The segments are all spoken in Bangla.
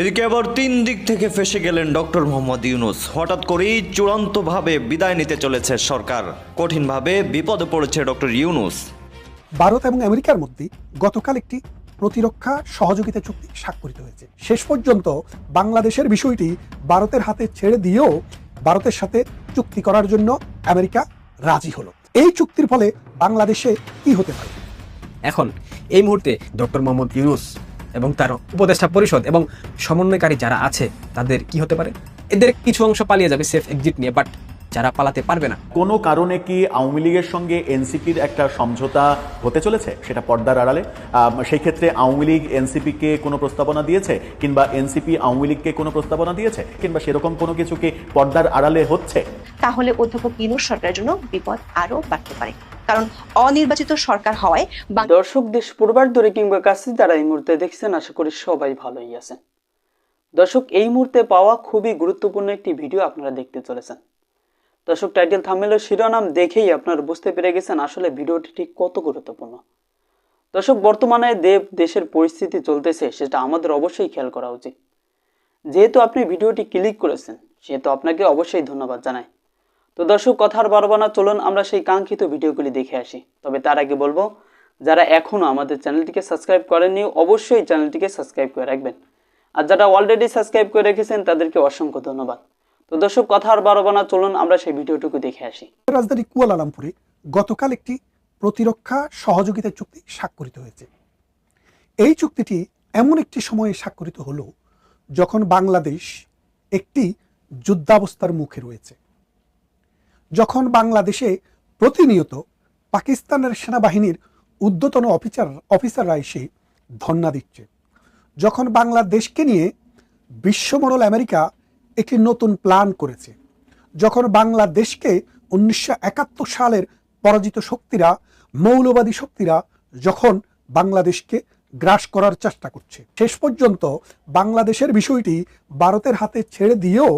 এদিকে আবার তিন দিক থেকে ফেঁসে গেলেন ডক্টর মোহাম্মদ ইউনূস। হঠাৎ করেই চূড়ান্তভাবে বিদায় নিতে চলেছে সরকার। কঠিনভাবে বিপদে পড়েছে ডক্টর ইউনূস। ভারত এবং আমেরিকার মধ্যে গতকাল একটি প্রতিরক্ষা সহযোগিতা চুক্তি স্বাক্ষরিত হয়েছে। শেষ পর্যন্ত বাংলাদেশের বিষয়টি ভারতের হাতে ছেড়ে দিয়েও ভারতের সাথে চুক্তি করার জন্য আমেরিকা রাজি হলো। এই চুক্তির ফলে বাংলাদেশে কি হতে পারে? এখন এই মুহূর্তে ডক্টর মোহাম্মদ ইউনূস এবং তার উপদেষ্টা পরিষদ এবং সমন্বয়কারী যারা আছে তাদের কি হতে পারে? এদের কিছু অংশ পালিয়ে যাবে সেফ এক্সিট নিয়ে, বাট যারা পালাতে পারবে না। কোনো কারণে কি আওয়ামী লীগের সঙ্গে এনসিপির একটা সমঝোতা হতে চলেছে, সেটা পর্দার আড়ালে? সেই ক্ষেত্রে আওয়ামী লীগ এনসিপিকে কোনো প্রস্তাবনা দিয়েছে, কিংবা এনসিপি আওয়ামী লীগকে কোনো প্রস্তাবনা দিয়েছে, কিংবা সেরকম কোনো কিছু কি পর্দার আড়ালে হচ্ছে? তাহলে অধ্যাপক ইউনূস সরকারের জন্য বিপদ আরো বাড়তে পারে, কারণ অনির্বাচিত সরকার হওয়ায় দর্শক, দেশ পূর্বার্ধরে কিংবা কাছে যারা এই মুহূর্তে দেখছেন, আশা করি সবাই ভালোই আছেন। দর্শক, এই মুহূর্তে পাওয়া খুবই গুরুত্বপূর্ণ একটি ভিডিও আপনারা দেখতে চলেছেন। দর্শক, টাইটেল থাম্বনেল শিরোনাম দেখেই আপনারা বুঝতে পেরে গেছেন আসলে ভিডিওটি ঠিক কত গুরুত্বপূর্ণ। দর্শক, বর্তমানে দেশের পরিস্থিতি চলতেছে সেটা আমাদের অবশ্যই খেয়াল করা উচিত। যেহেতু আপনি ভিডিওটি ক্লিক করেছেন সেহেতু আপনাকে অবশ্যই ধন্যবাদ জানাই। তো দর্শক, কথা আর বাড়াবো না, চলুন আমরা সেই কাঙ্ক্ষিত ভিডিওগুলি দেখে আসি। তবে তার আগে বলবো, যারা এখনও আমাদের চ্যানেলটিকে সাবস্ক্রাইব করেননি অবশ্যই চ্যানেলটিকে সাবস্ক্রাইব করে রাখবেন, আর যারা অলরেডি সাবস্ক্রাইব করে রেখেছেন তাদেরকে অসংখ্য ধন্যবাদ। তো দর্শক, কথা আর বাড়াবো না, চলুন আমরা সেই ভিডিওটুকু দেখে আসি। রাজধানী কুয়ালালামপুরে গতকাল একটি প্রতিরক্ষা সহযোগিতা চুক্তি স্বাক্ষরিত হয়েছে। এই চুক্তিটি এমন একটি সময়ে স্বাক্ষরিত হলো যখন বাংলাদেশ একটি যুদ্ধাবস্থার মুখে রয়েছে, যখন বাংলাদেশে প্রতিনিয়ত পাকিস্তানের সেনাবাহিনীর ঊর্ধ্বতন অফিসাররা এসে ধন্না দিচ্ছে, যখন বাংলাদেশকে নিয়ে বিশ্বমণ্ডল আমেরিকা একটি নতুন প্ল্যান করেছে, যখন বাংলাদেশকে 1971 সালের পরাজিত শক্তিরা, মৌলবাদী শক্তিরা যখন বাংলাদেশকে গ্রাস করার চেষ্টা করছে, শেষ পর্যন্ত বাংলাদেশের বিষয়টি ভারতের হাতে ছেড়ে দিয়েও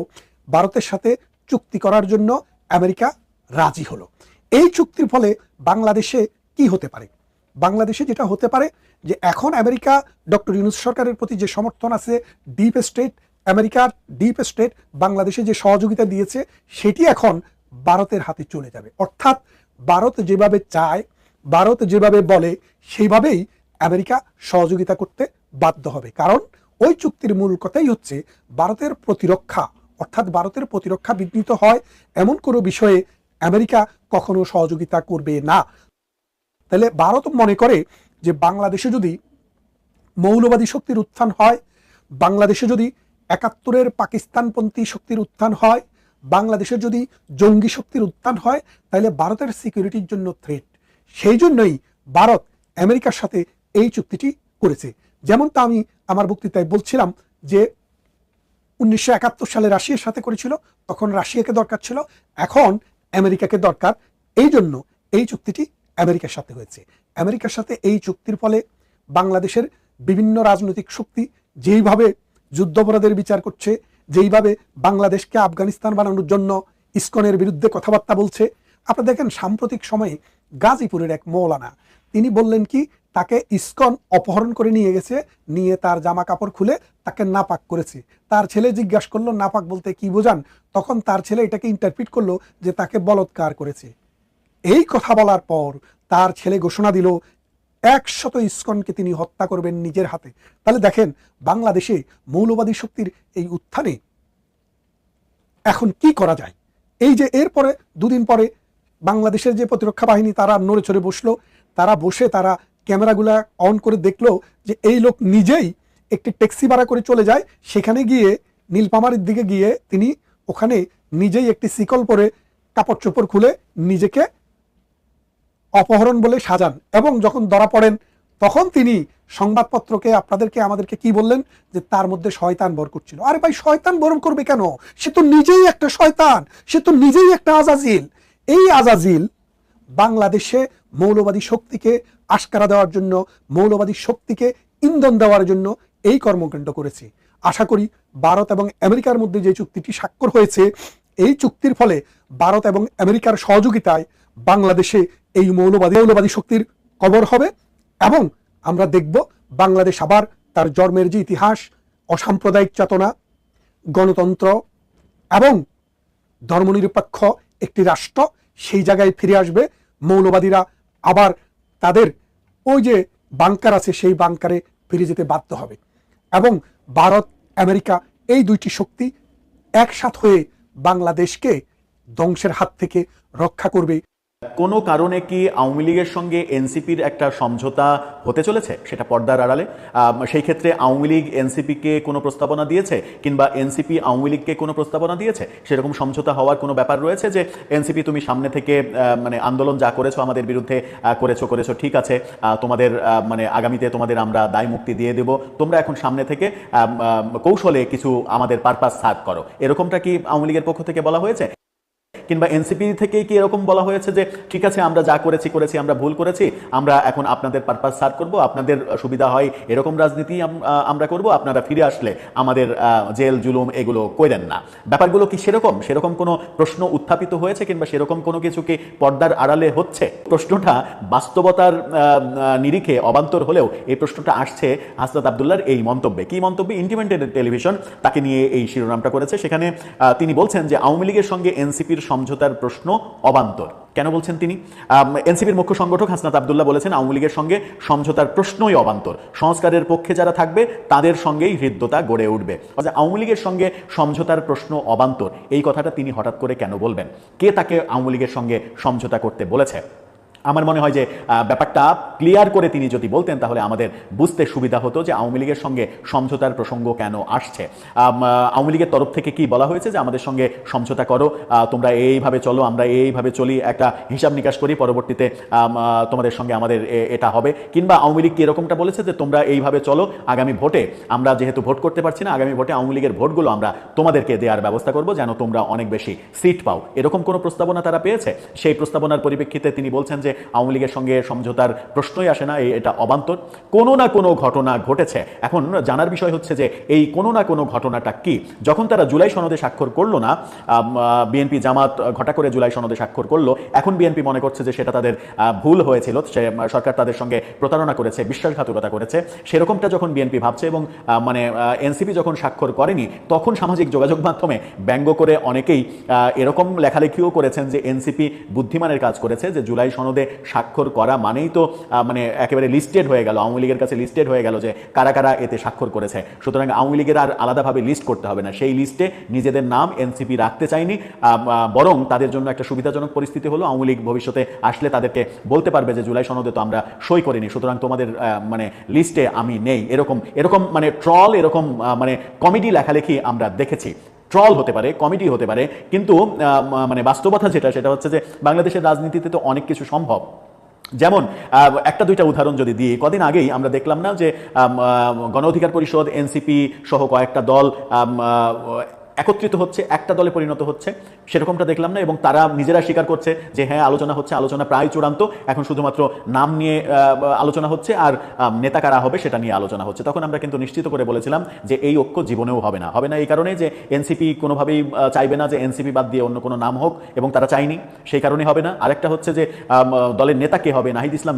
ভারতের সাথে চুক্তি করার জন্য আমেরিকা রাজি হলো। এই চুক্তির ফলে বাংলাদেশে কি হতে পারে? বাংলাদেশে যেটা হতে পারে যে এখন আমেরিকা ডক্টর ইউনূস সরকারের প্রতি যে সমর্থন আছে, ডিপ স্টেট, আমেরিকার ডিপ স্টেট বাংলাদেশে যে সহযোগিতা দিয়েছে সেটি এখন ভারতের হাতে চলে যাবে। অর্থাৎ ভারত যেভাবে চায়, ভারত যেভাবে বলে সেইভাবেই আমেরিকা সহযোগিতা করতে বাধ্য হবে। কারণ ওই চুক্তির মূল কথাই হচ্ছে ভারতের প্রতিরক্ষা, অর্থাৎ ভারতের প্রতিরক্ষা বিঘ্নিত হয় এমন কোনো বিষয়ে আমেরিকা কখনো সহযোগিতা করবে না। তাহলে ভারত মনে করে যে বাংলাদেশে যদি মৌলবাদী শক্তির উত্থান হয়, বাংলাদেশে যদি 71-এর পাকিস্তানপন্থী শক্তির উত্থান হয়, বাংলাদেশে যদি জঙ্গি শক্তির উত্থান হয়, তাহলে ভারতের সিকিউরিটির জন্য থ্রেট। সেই জন্যই ভারত আমেরিকার সাথে এই চুক্তিটি করেছে। যেমনটা আমি আমার বক্তৃতায় বলছিলাম যে 1971 সালে রাশিয়ার সাথে করেছিল, তখন রাশিয়াকে দরকার ছিল, এখন আমেরিকাকে দরকার। এই জন্য এই চুক্তিটি আমেরিকার সাথে হয়েছে। আমেরিকার সাথে এই চুক্তির ফলে বাংলাদেশের বিভিন্ন রাজনৈতিক শক্তি যেইভাবে যুদ্ধাপরাধের বিচার করছে, যেইভাবে বাংলাদেশকে আফগানিস্তান বানানোর জন্য ইসকনের বিরুদ্ধে কথাবার্তা বলছে। আপনারা দেখেন সাম্প্রতিক সময়ে গাজীপুরের এক মৌলানা তিনি বললেন কি, তাকে ইসকন অপহরণ করে নিয়ে গেছে, নিয়ে তার জামা কাপড় খুলে তাকে নাপাক করেছে। তার ছেলে জিজ্ঞাসা করলো নাপাক বলতে কি বোঝান, তখন তার ছেলে এটাকে ইন্টারপ্রিট করলো যে তাকে বলৎকার করেছে। এই কথা বলার পর তার ছেলে ঘোষণা দিল 100 ইসকনকে তিনি হত্যা করবেন নিজের হাতে। তাহলে দেখেন বাংলাদেশে মৌলবাদী শক্তির এই উত্থানে এখন কি করা যায়। এই যে এরপরে দুদিন পরে বাংলাদেশের যে প্রতিরক্ষা বাহিনী তারা নড়ে চড়ে বসলো, তারা বসে তারা ক্যামেরাগুলা অন করে দেখলো যে এই লোক নিজেই একটি ট্যাক্সি ভাড়া করে চলে যায়, সেখানে গিয়ে নীলফামারীর দিকে গিয়ে তিনি ওখানে নিজেই একটি শিকল পরে কাপড় চোপড় খুলে নিজেকে অপহরণ বলে সাজান, এবং যখন ধরা পড়েন তখন তিনি সংবাদপত্রকে আপনাদেরকে আমাদেরকে কি বললেন যে তার মধ্যে শয়তান ভর করছিল। আরে ভাই, শয়তান বরণ করবে কেন? সে তো নিজেই একটা শয়তান, সে তো নিজেই একটা আজাজিল। এই আজাজিল বাংলাদেশে মৌলবাদী শক্তিকে আশকারা দেওয়ার জন্য, মৌলবাদী শক্তিকে ইন্ধন দেওয়ার জন্য এই কর্মকাণ্ড করেছে। আশা করি ভারত এবং আমেরিকার মধ্যে যে চুক্তিটি স্বাক্ষর হয়েছে, এই চুক্তির ফলে ভারত এবং আমেরিকার সহযোগিতায় বাংলাদেশে এই মৌলবাদী শক্তির কবর হবে, এবং আমরা দেখব বাংলাদেশ আবার তার জন্মের যে ইতিহাস অসাম্প্রদায়িক চেতনা, গণতন্ত্র এবং ধর্মনিরপেক্ষ একটি রাষ্ট্র সেই জায়গায় ফিরে আসবে। মৌলবাদীরা আবার তাদের ওই যে বাংকার আছে সেই বাংকারে ফিরে যেতে বাধ্য হবে এবং ভারত আমেরিকা এই দুইটি শক্তি একসাথ হয়ে বাংলাদেশকে ধ্বংসের হাত থেকে রক্ষা করবে। কোনো কারণে কি আওয়ামী লীগের সঙ্গে এনসিপির একটা সমঝোতা হতে চলেছে, সেটা পর্দার আড়ালে? সেই ক্ষেত্রে আওয়ামী লীগ এনসিপিকে কোনো প্রস্তাবনা দিয়েছে কিংবা এনসিপি আওয়ামী লীগকে কোনো প্রস্তাবনা দিয়েছে? সেরকম সমঝোতা হওয়ার কোনো ব্যাপার রয়েছে যে এনসিপি তুমি সামনে থেকে মানে আন্দোলন যা করেছো আমাদের বিরুদ্ধে করেছো ঠিক আছে, তোমাদের মানে আগামীতে তোমাদের আমরা দায় মুক্তি দিয়ে দেব, তোমরা এখন সামনে থেকে কৌশলে কিছু আমাদের পারপাস সার্ভ করো, এরকমটা কি আওয়ামী লীগের পক্ষ থেকে বলা হয়েছে? কিংবা এনসিপি থেকেই কি এরকম বলা হয়েছে যে ঠিক আছে আমরা যা করেছি আমরা ভুল করেছি, আমরা এখন আপনাদের পারপাস সার্ভ করব, আপনাদের সুবিধা হয় এরকম রাজনীতি আমরা করব, আপনারা ফিরে আসলে আমাদের জেল জুলুম এগুলো কইরেন না? ব্যাপারগুলো কি সেরকম কোনো প্রশ্ন উত্থাপিত হয়েছে কিংবা সেরকম কোনো কিছু কি পর্দার আড়ালে হচ্ছে? প্রশ্নটা বাস্তবতার নিরিখে অবান্তর হলেও এই প্রশ্নটা আসছে হাসনাত আব্দুল্লাহর এই মন্তব্যে। কি মন্তব্যে? ইন্ডিপেন্ডেন্ট টেলিভিশন তাকে নিয়ে এই শিরোনামটা করেছে। সেখানে তিনি বলছেন যে আওয়ামী লীগের সঙ্গে এনসিপির সমঝোতার প্রশ্ন অবান্তর। কেন বলছেন তিনি? এনসিপির মুখ্য সংগঠক হাসনাত আব্দুল্লাহ বলেছেন আওয়ামী লীগের সঙ্গে সমঝোতার প্রশ্নই অবান্তর, সংস্কারের পক্ষে যারা থাকবে তাদের সঙ্গেই হৃদ্যতা গড়ে উঠবে। অর্থাৎ আওয়ামী লীগের সঙ্গে সমঝোতার প্রশ্ন অবান্তর, এই কথাটা তিনি হঠাৎ করে কেন বলবেন? কে তাকে আওয়ামী লীগের সঙ্গে সমঝোতা করতে বলেছে? আমার মনে হয় যে ব্যাপারটা ক্লিয়ার করে তিনি যদি বলতেন তাহলে আমাদের বুঝতে সুবিধা হতো যে আওয়ামী লীগের সঙ্গে সমঝোতার প্রসঙ্গ কেন আসছে। আওয়ামী লীগের তরফ থেকে কি বলা হয়েছে যে আমাদের সঙ্গে সমঝোতা করো, তোমরা এইভাবে চলো, আমরা এইভাবে চলি, একটা হিসাব নিকাশ করি, পরবর্তীতে তোমাদের সঙ্গে আমাদের এটা হবে? কিংবা আওয়ামী লীগ কি এরকমটা বলেছে যে তোমরা এইভাবে চলো, আগামী ভোটে আমরা যেহেতু ভোট করতে পারছি না, আগামী ভোটে আওয়ামী লীগের ভোটগুলো আমরা তোমাদেরকে দেওয়ার ব্যবস্থা করবো যেন তোমরা অনেক বেশি সিট পাও? এরকম কোনো প্রস্তাবনা তারা পেয়েছে? সেই প্রস্তাবনার পরিপ্রেক্ষিতে তিনি বলছেন যে আওয়ামী লীগের সঙ্গে সমঝোতার প্রশ্নই আসে না, এটা অবান্তর। কোনো না কোনো ঘটনা ঘটেছে। এখন জানার বিষয় হচ্ছে যে এই কোনো না কোনো ঘটনাটা কি? যখন তারা জুলাই সনদে স্বাক্ষর করলো না, বিএনপি জামাত ঘটা করে জুলাই সনদে স্বাক্ষর করলো, এখন বিএনপি মনে করছে যে সেটা তাদের ভুল হয়েছিল, সরকার তাদের সঙ্গে প্রতারণা করেছে, বিশ্বাসঘাতকতা করেছে। সেরকমটা যখন বিএনপি ভাবছে এবং মানে এনসিপি যখন স্বাক্ষর করেনি, তখন সামাজিক যোগাযোগ মাধ্যমে ব্যঙ্গ করে অনেকেই এরকম লেখালেখিও করেছেন যে এনসিপি বুদ্ধিমানের কাজ করেছে, যে জুলাই সনদে স্বাক্ষর করা মানেই তো মানে একেবারে লিস্টেড হয়ে গেল, আওয়ামী লীগের কাছে লিস্টেড হয়ে গেল যে কারা কারা এতে স্বাক্ষর করেছে, সুতরাং আওয়ামী লীগের আর আলাদাভাবে লিস্ট করতে হবে না। সেই লিস্টে নিজেদের নাম এনসিপি রাখতে চায়নি, বরং তাদের জন্য একটা সুবিধাজনক পরিস্থিতি হলো আওয়ামী লীগ ভবিষ্যতে আসলে তাদেরকে বলতে পারবে যে জুলাই সনদে তো আমরা সই করিনি, সুতরাং তোমাদের মানে লিস্টে আমি নেই। এরকম মানে ট্রল, এরকম মানে কমেডি লেখালেখি আমরা দেখেছি। ট্রল হতে পারে, কমেডি হতে পারে, কিন্তু মানে বাস্তবতা সেটা হচ্ছে যে বাংলাদেশের রাজনীতিতে তো অনেক কিছু সম্ভব। যেমন একটা দুইটা উদাহরণ যদি দিই, কদিন আগেই আমরা দেখলাম না যে গণ অধিকার পরিষদ, এনসিপি সহ কয়েকটা দল একত্রিত হচ্ছে, একটা দলে পরিণত হচ্ছে, সেরকমটা দেখলাম না? এবং তারা নিজেরা স্বীকার করছে যে হ্যাঁ আলোচনা হচ্ছে, আলোচনা প্রায় চূড়ান্ত, এখন শুধুমাত্র নাম নিয়ে আলোচনা হচ্ছে আর নেতা কারা হবে সেটা নিয়ে আলোচনা হচ্ছে। তখন আমরা কিন্তু নিশ্চিত করে বলেছিলাম যে এই ঐক্য জীবনেও হবে না এই কারণে যে এনসিপি কোনোভাবেই চাইবে না যে এনসিপি বাদ দিয়ে অন্য কোনো নাম হোক, এবং তারা চায়নি, সেই কারণে হবে না। আরেকটা হচ্ছে যে দলের নেতা কে হবে, নাহিদ ইসলাম